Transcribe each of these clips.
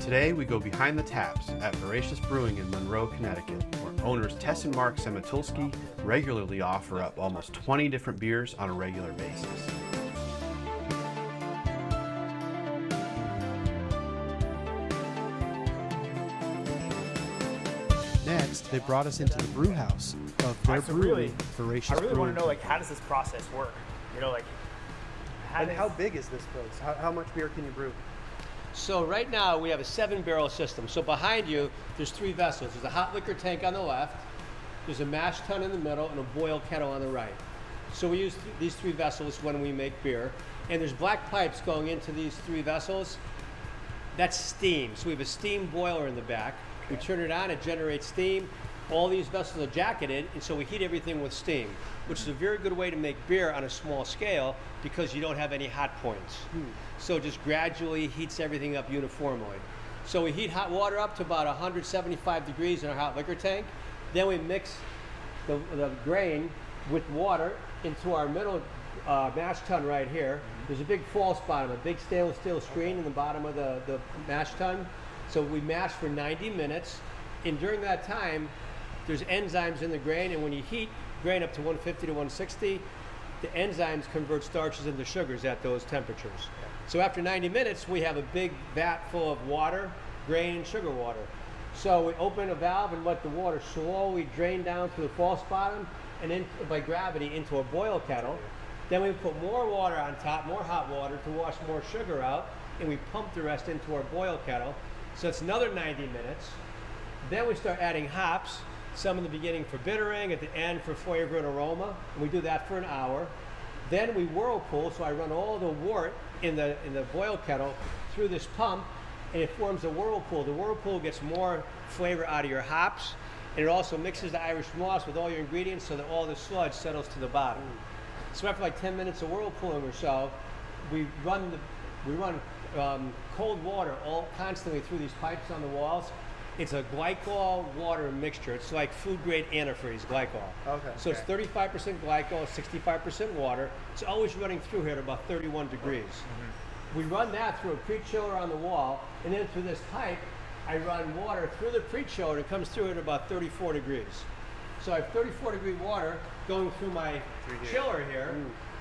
Today we go behind the taps at Veracious Brewing in Monroe, Connecticut, where owners Tess and Mark Sematulski regularly offer up almost 20 different beers on a regular basis. Next, they brought us into the brew house of their brewery, Veracious Brewing. I really want to know, like, how does this process work? You know, like, how big is this place? How much beer can you brew? So right now we have a 7-barrel system. So behind you, there's 3 vessels. There's a hot liquor tank on the left, there's a mash tun in the middle, and a boil kettle on the right. So we use these 3 vessels when we make beer. And there's black pipes going into these 3 vessels. That's steam. So we have a steam boiler in the back. We turn it on, it generates steam. All these vessels are jacketed, and so we heat everything with steam, which is a very good way to make beer on a small scale because you don't have any hot points. So it just gradually heats everything up uniformly. So we heat hot water up to about 175 degrees in our hot liquor tank. Then we mix the grain with water into our middle mash tun right here. There's a big false bottom, a big stainless steel screen in the bottom of the mash tun. So we mash for 90 minutes, and during that time, there's enzymes in the grain, and when you heat grain up to 150 to 160, the enzymes convert starches into sugars at those temperatures. So after 90 minutes, we have a big vat full of water, grain, and sugar water. So we open a valve and let the water slowly drain down to the false bottom, and then by gravity into a boil kettle. Then we put more water on top, more hot water to wash more sugar out, and we pump the rest into our boil kettle. So it's another 90 minutes. Then we start adding hops, some in the beginning for bittering, at the end for flavor and aroma. And we do that for an hour. Then we whirlpool, so I run all the wort in the boil kettle through this pump, and it forms a whirlpool. The whirlpool gets more flavor out of your hops, and it also mixes the Irish moss with all your ingredients so that all the sludge settles to the bottom. So after like 10 minutes of whirlpooling or so, we run cold water constantly through these pipes on the walls. It's a glycol water mixture. It's like food grade antifreeze glycol. Okay. So it's 35% glycol, 65% water. It's always running through here at about 31 degrees. We run that through a pre-chiller on the wall, and then through this pipe, I run water through the pre-chiller, and it comes through at about 34 degrees. So I have 34 degree water going through my chiller here.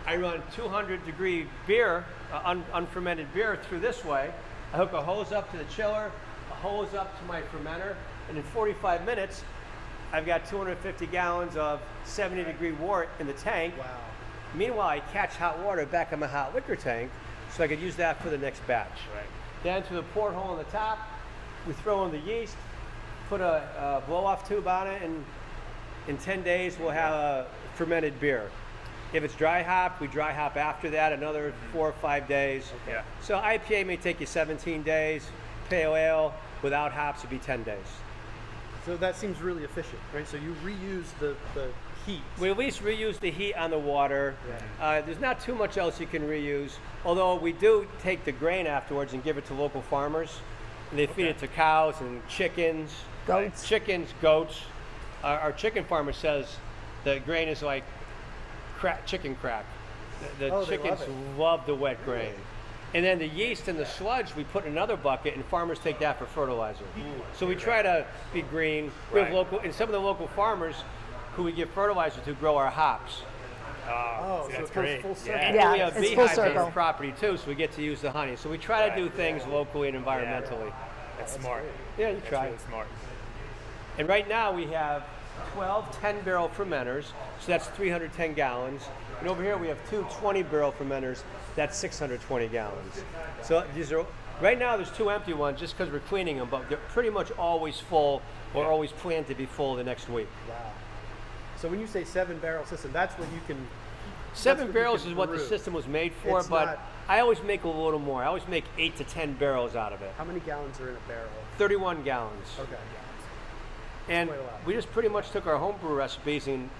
I run 200 degree beer, unfermented beer through this way. I hook a hose up to the chiller, a hose up to my fermenter, and in 45 minutes, I've got 250 gallons of 70 degree wort in the tank. Wow. Meanwhile, I catch hot water back in my hot liquor tank, so I could use that for the next batch. Right. Then through the porthole on the top, we throw in the yeast, put a blow-off tube on it, and in 10 days, we'll have a fermented beer. If it's dry hop, we dry hop after that, another 4 or 5 days. Yeah. So IPA may take you 17 days. Pale ale without hops would be 10 days. So that seems really efficient, right? So you reuse the heat. We at least reuse the heat on the water. Yeah. There's not too much else you can reuse, although we do take the grain afterwards and give it to local farmers. And they feed it to cows and chickens. Goats. Chickens, goats. Our chicken farmer says the grain is like chicken crack. The chickens love the wet grain. And then the yeast and the sludge we put in another bucket, and farmers take that for fertilizer. So we try to be green. We have local, and some of the local farmers who we give fertilizer to grow our hops. So that's great. full circle. And Yeah, we have it's full beehives on circle. our property too, so we get to use the honey. So we try to do things locally and environmentally. That's smart. Yeah, you That's try. really smart. And right now we have 12 10-barrel fermenters, so that's 310 gallons. And over here we have 2 20-barrel fermenters, that's 620 gallons. So these are, right now there's 2 empty ones just because we're cleaning them, but they're pretty much always full or always planned to be full the next week. Wow. So when you say 7-barrel system, that's what you can... 7 barrels is what the system was made for, It's but not- I always make a little more. I always make 8 to 10 barrels out of it. How many gallons are in a barrel? 31 gallons. Okay. And quite a lot. we just pretty much took our homebrew recipes and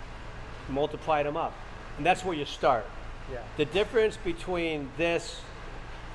multiplied them up. And that's where you start. Yeah. The difference between this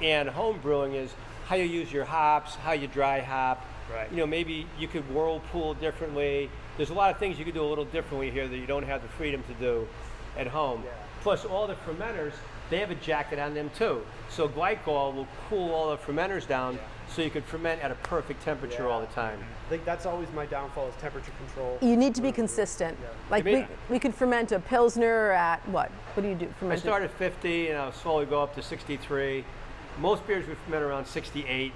and home brewing is how you use your hops, how you dry hop. Right. You know, maybe you could whirlpool differently. There's a lot of things you could do a little differently here that you don't have the freedom to do at home. Yeah. Plus all the fermenters, they have a jacket on them too. So glycol will cool all the fermenters down so you could ferment at a perfect temperature all the time. I think that's always my downfall is temperature control. You need to be consistent. Like we could ferment a Pilsner at what? What do you do? I Ferment start at 50 and I'll slowly go up to 63. Most beers we ferment around 68,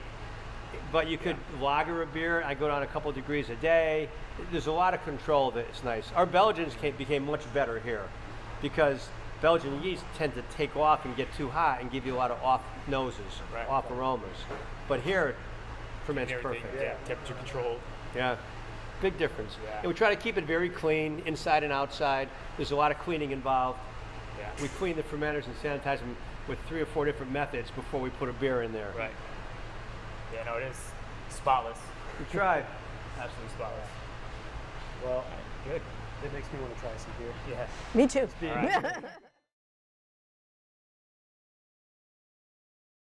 but you could lager a beer. I go down a couple degrees a day. There's a lot of control that it's nice. Our Belgians became much better here because Belgian yeast tend to take off and get too hot and give you a lot of off noses, off aromas. But here, ferment's perfect. Yeah, temperature controlled. Yeah, big difference. Yeah. And we try to keep it very clean, inside and outside. There's a lot of cleaning involved. Yeah. We clean the fermenters and sanitize them with 3 or 4 different methods before we put a beer in there. Right. Yeah, no, it is spotless. We try. Absolutely spotless. Well, Good. it makes me want to try some beer. Yeah. Me too. All right.